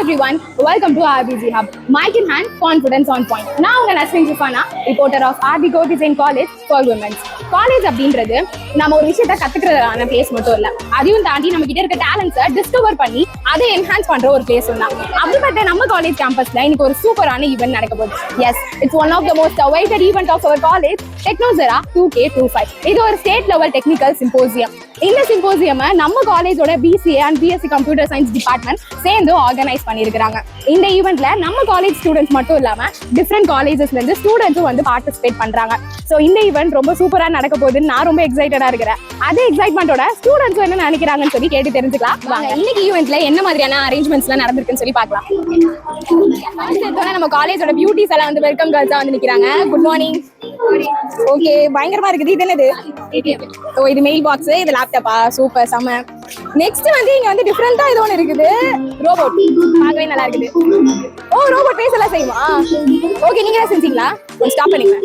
Everyone, welcome to RBG Hub. Mic in hand, confidence on point. Now I'm Nasrin Shifana, reporter of RB Go Design College for Women. College அப்படின்றது நம்ம ஒரு விஷயத்த கத்துக்கிறதான place மட்டும் இல்ல, அதையும் தாண்டி நம்ம கிட்ட இருக்க டேலண்ட்ஸை டிஸ்கவர் பண்ணி அதை என்ஹான்ஸ் பண்ற ஒரு பிளேஸ் தான். அப்படிப்பட்ட நம்ம காலேஜ் கேம்பஸ்ல இன்னைக்கு ஒரு சூப்பரான ஈவென்ட் நடக்க போகுது. Yes, it's one of the most awaited event of our college, டெக்னோசரா 2K25. இது ஒரு ஸ்டேட் லெவல் டெக்னிக்கல் சிம்போசியம். இந்த சிம்போசியம் நம்ம காலேஜோட BCA and BSc computer science department சேர்ந்து ஆர்கனைஸ் பண்ணியிருக்காங்க. இந்த ஈவெண்ட்ல நம்ம காலேஜ் ஸ்டூடெண்ட்ஸ் மட்டும் இல்லாம டிஃப்ரெண்ட் காலேஜஸ்ல இருந்து ஸ்டூடெண்ட்ஸும் வந்து பார்ட்டிசிபேட் பண்றாங்க. ஸோ இந்த ஈவெண்ட் ரொம்ப சூப்பரா நடக்க போகுதுன்னு நான் ரொம்ப எக்ஸைட்டடா இருக்கிறேன். அதே எக்ஸைட்மெண்டோட ஸ்டூடெண்ட்ஸ் என்ன நினைக்கிறாங்கன்னு சொல்லி கேட்டு தெரிஞ்சுக்கலாம். இன்னைக்கு ஈவெண்ட்ல என்ன மாதிரியான அரேஞ்ச்மெண்ட்ஸ் எல்லாம் நடந்திருக்குன்னு சொல்லி பார்க்கலாம். நம்ம காலேஜோட பியூட்டிஸ் எல்லாம் வந்து வெல்கம் கேர்ள்ஸா வந்து நிக்கிறாங்க. Good morning. ஓகே, பயங்கரமா இருக்குது. இது என்னது? ஓ, இது மெயில் பாக்ஸ், இது லேப்டாப்பா? சூப்பர், செம. நெக்ஸ்ட் வந்து இங்க வந்து டிஃபரெண்டா இது ஒன்று இருக்குது, ரோபோட். பார்க்கவே நல்லா இருக்குது. ஓ, ரோபோட் பேஸ் எல்லாம் செய்யுமா? ஓகே, நீங்க தான் செஞ்சீங்களா? கொஞ்சம் ஸ்டாப் பண்ணுங்க.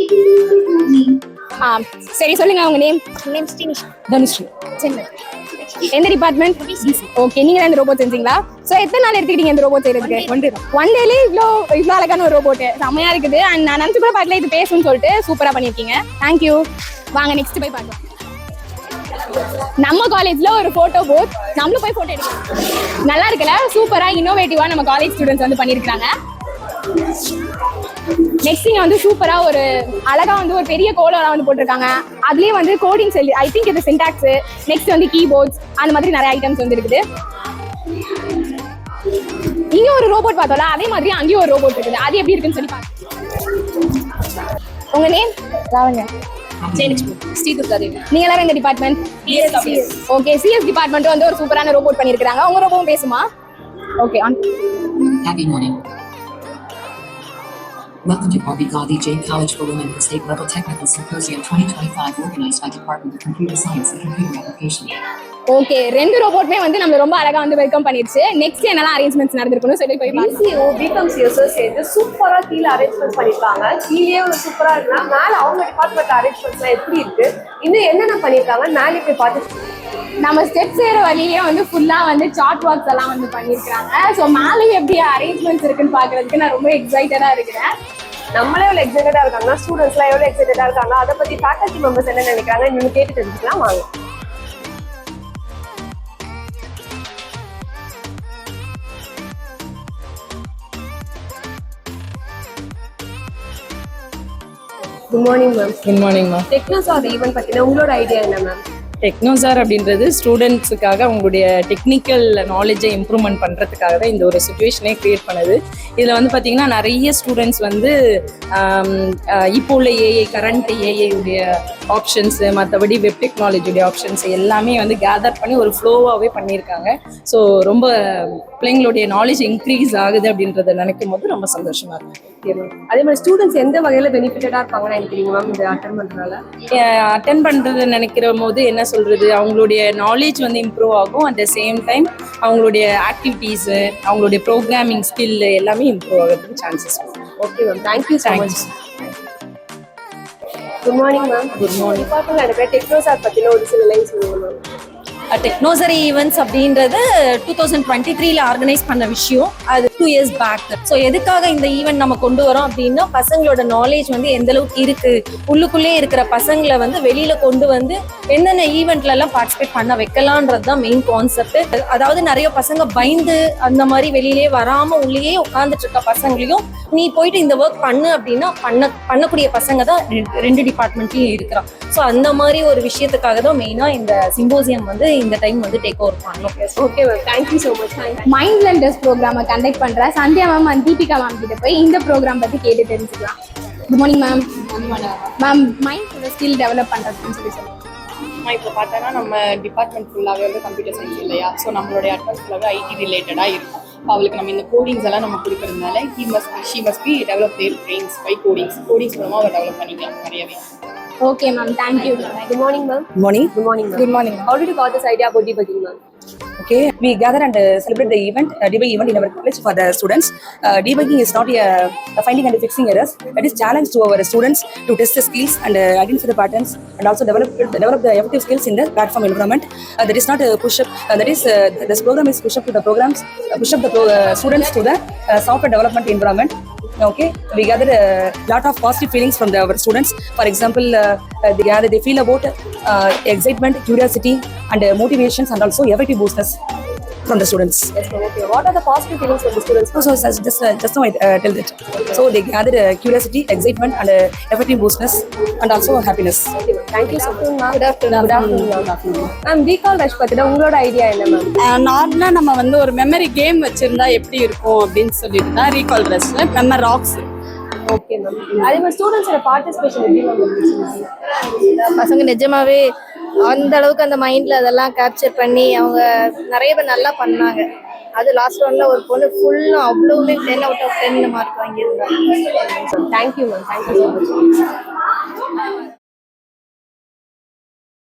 சரி, சொல்லுங்க உங்க நேம். தனுஸ்ரீ. எந்த டிபார்ட்மெண்ட்? ஓகே, நீங்க தான் இந்த ரோபோட் செஞ்சீங்களா? சோ எத்தனை நாள் எடுத்துக்கிட்டீங்க இந்த ரோபோட் செய்யறதுக்கு? ஒன் டேல இவ்வளோ அழகான ஒரு ரோபோட், செம்மையா இருக்குது. அண்ட் நான் நினைச்சு கூட பார்க்கல இது பேசுன்னு சொல்லிட்டு சூப்பரா பண்ணிருக்கீங்க. தேங்க்யூ. வாங்க நெக்ஸ்ட் போய் பார்க்கலாம். நம்ம காலேஜ்ல ஒரு போட்டோ பூத், நம்மளும் போய் போட்டோ எடுக்கலாம். நல்லா இருக்குல்ல? சூப்பரா இன்னோவேட்டிவா நம்ம காலேஜ் ஸ்டூடெண்ட்ஸ் வந்து பண்ணிருக்காங்க. நெக்ஸ்ட் இங்க வந்து சூப்பரா ஒரு அழகா வந்து ஒரு பெரிய கோலோலாம் வந்து போட்டிருக்காங்க. அதுலயே வந்து கோடிங் சொல்லி, ஐ திங்க் இது சின்டாக்ஸ், நெக்ஸ்ட் வந்து கீபோர்ட்ஸ், அந்த மாதிரி நிறைய ஐட்டம்ஸ் வந்து இருக்குது. இங்க ஒரு ரோபோட் பார்த்தோம்ல, அதே மாதிரி அங்கேயும் ஒரு ரோபோட் இருக்குது. அது எப்படி இருக்குன்னு சொல்லி பாருங்க. உங்க நேம்? லாவண்யா. நீங்க எல்லாரும் இந்த டிபார்ட்மெண்ட்? ஓகே, CS டிபார்ட்மெண்ட் வந்து ஒரு சூப்பரான ரோபோட் பண்ணிருக்காங்க. உங்க ரோபோவும் பேசுமா? Okay, on. Happy morning. Welcome to RB Go Design College for Women for State Level Technical Symposium 2025 organized by Department of Computer Science and Computer Application. Okay, ரெண்டு ரோபோட்மே வந்து நம்மள ரொம்ப அழகா வந்து வெல்கம் பண்ணிருச்சு. நெக்ஸ்ட் என்னலாம் அரேஞ்ச்மெண்ட்ஸ் நடந்துருக்குன்னு சொல்லி போய் BCO BCom CS சேர்ந்து சூப்பரா கீழே அரேஞ்ச்மெண்ட் பண்ணிருக்காங்க. கீழே ஒரு சூப்பரா இருக்குன்னா மேல அவங்க டிபார்ட்மெண்ட் அரேஞ்ச்மெண்ட்ஸ் எப்படி இருக்கு, இன்னும் என்னென்ன பண்ணிருக்காங்க மேலே போய் பார்த்து நம்ம ஸ்டெப்ஸ் ஏற வழியிலேயே வந்து ஃபுல்லா வந்து சார்ட் ஒர்க்ஸ் எல்லாம் வந்து பண்ணிருக்காங்க. ஸோ மேலே எப்படி அரேஞ்ச்மெண்ட்ஸ் இருக்குன்னு பாக்குறதுக்கு நான் ரொம்ப எக்ஸைட்டடா இருக்கிறேன். நம்மளே எவ்வளவு எக்ஸைட்டடா இருக்காங்க, ஸ்டூடெண்ட்ஸ் எல்லாம் எவ்வளவு எக்ஸைட்டடா இருக்காங்க, அதை பத்தி ஃபேக்கல்டி மெம்பர்ஸ் என்ன நினைக்கிறாங்க நீங்க கேட்டு தெரிஞ்சுக்கலாம். வாங்க. Good morning ma'am. Good morning ma'am. டெக்னோசார் ஈவென்ட் பத்தின உங்களோட ஐடியா என்ன மேம்? டெக்னோசார் அப்படின்றது ஸ்டூடெண்ட்ஸுக்காக அவங்களுடைய டெக்னிக்கல் நாலேஜை இம்ப்ரூவ்மெண்ட் பண்ணுறதுக்காக தான் இந்த ஒரு சுச்சுவேஷனே க்ரியேட் பண்ணுது. இதில் வந்து பார்த்திங்கன்னா நிறைய ஸ்டூடெண்ட்ஸ் வந்து இப்போ உள்ள கரண்ட் ஏஐடைய ஆப்ஷன்ஸு, மற்றபடி வெப் டெக்னாலஜியுடைய ஆப்ஷன்ஸ் எல்லாமே வந்து கேதர் பண்ணி ஒரு ஃப்ளோவாகவே பண்ணியிருக்காங்க. ஸோ ரொம்ப பிள்ளைங்களுடைய நாலேஜ் இன்க்ரீஸ் ஆகுது அப்படின்றத நினைக்கும் போது ரொம்ப சந்தோஷமாக இருக்கும். அதே மாதிரி ஸ்டூடெண்ட்ஸ் எந்த வகையில் பெனிஃபிட்டடாக இருப்பாங்கன்னு நினைக்கிறீங்க மேம் இந்த அட்டன் பண்ணுறதுனால? அட்டன் பண்ணுறது நினைக்கிற போது என்ன சொல்கிறது, அவங்களுடைய நாலேஜ் வந்து இம்ப்ரூவ் ஆகும். அட் த சேம் டைம் அவங்களுடைய ஆக்டிவிட்டீஸு, அவங்களுடைய ப்ரோக்ராமிங் ஸ்கில் எல்லாமே இம்ப்ரூவ் ஆகிறதுக்கு chances. Okay ma'am, thank you so much. Good morning ma'am. Good morning. Department எனக்கு டெக்னோசார் பற்றின ஒரு சில லைன் சொல்லுங்க மேம். டெக்னோசரி ஈவெண்ட்ஸ் அப்படின்றது 2023 ஆர்கனைஸ் பண்ண விஷயம். அது 2 years பேக். ஸோ எதுக்காக இந்த ஈவெண்ட் நம்ம கொண்டு வரோம் அப்படின்னா, பசங்களோட நாலேஜ் வந்து எந்த அளவுக்கு இருக்கு, உள்ளுக்குள்ளே இருக்கிற பசங்களை வந்து வெளியில கொண்டு வந்து என்னென்ன ஈவெண்ட்ல எல்லாம் பார்ட்டிசிபேட் பண்ண வைக்கலான்றது தான் மெயின் கான்செப்ட். அதாவது நிறைய பசங்க பயந்து அந்த மாதிரி வெளியிலே வராம உள்ளேயே உட்காந்துட்டு இருக்க பசங்களையும் நீ போயிட்டு இந்த ஒர்க் பண்ணு அப்படின்னா பண்ணக்கூடிய பசங்க தான் ரெண்டு டிபார்ட்மெண்ட்லயும் இருக்கிறான். ஸோ அந்த மாதிரி ஒரு விஷயத்துக்காக தான் மெயினா இந்த சிம்போசியம் வந்து இந்த டைம் வந்து டேக் ஓவர் பண்ணோம். Okay ma'am, thank you so much. Mind lenders ப்ரோக்ராமை கண்டக்ட் பண்ற Sandhya ma'am and Deepika ma'am கிட்ட போய் இந்த ப்ரோக்ராம் பத்தி கேட்டு தெரிஞ்சுக்கலாம். Good morning ma'am. Ma'am, mind skill develop பண்றதுன்னு சொல்லி சொல்லுங்க. இப்போ பார்த்தோன்னா நம்ம டிபார்ட்மெண்ட் ஃபுல்லாகவே வந்து கம்ப்யூட்டர் சயின்ஸ் இல்லையா? ஸோ நம்மளுடைய அட்வான்ஸ் ஃபுல்லாகவே ஐடி ரிலேட்டடாக இருக்கும். அவளுக்கு நம்ம இந்த கோடிங்ஸ் எல்லாம் நம்ம கொடுக்கறதுனால she must be develop their brains by codings மூலமாக அவள் டெவலப் பண்ணிக்கலாம் நிறையவே. Okay, ma'am. Thank you. Good morning, ma'am. Morning. Good morning, ma'am. Good morning. How did you got this idea about debugging, ma'am? Okay, we gather and celebrate the event, debug event in our college for the students. Debugging is not a finding and fixing errors. That is challenge to our students to test the skills and identify the patterns and also develop the effective skills in the platform environment. That is not a push up. That is this program is push up to the programs, push up the students to the software development environment. Okay, we gather a lot of positive feelings from our students. For example, they feel about excitement, curiosity, and motivations, and also effective boosters from the students. Yes, ma'am. Okay. What are the positive feelings from the students? Just now I tell that. So they gather curiosity, excitement, and effective boosters, and also happiness. Okay, ma'am. Thank you so much, ma'am. Good afternoon, ma'am. Recall rush பத்தின உங்களோட idea என்ன ma'am? நார்மலா நம்ம வந்து ஒரு memory game வச்சிருந்தா எப்படி இருக்கும் அப்படின்னு சொல்லிட்டு தான் recall rush memory rocks. Okay ma'am. அதே மாதிரி ஸ்டூடெண்ட்ஸோட பார்ட்டிசிபேஷன் எப்படி மேம் இருந்துச்சு? பசங்க நிஜமாவே அந்த அளவுக்கு அந்த மைண்ட்ல அதெல்லாம் கேப்சர் பண்ணி அவங்க நிறைய பேர் நல்லா பண்ணாங்க. அது லாஸ்ட் ஒன்ல ஒரு பொண்ணு ஃபுல்லும் அவ்வளவுமே 10 out of 10 மார்க் வாங்கியிருந்தாங்க. Thank you ma'am. Thank you so much.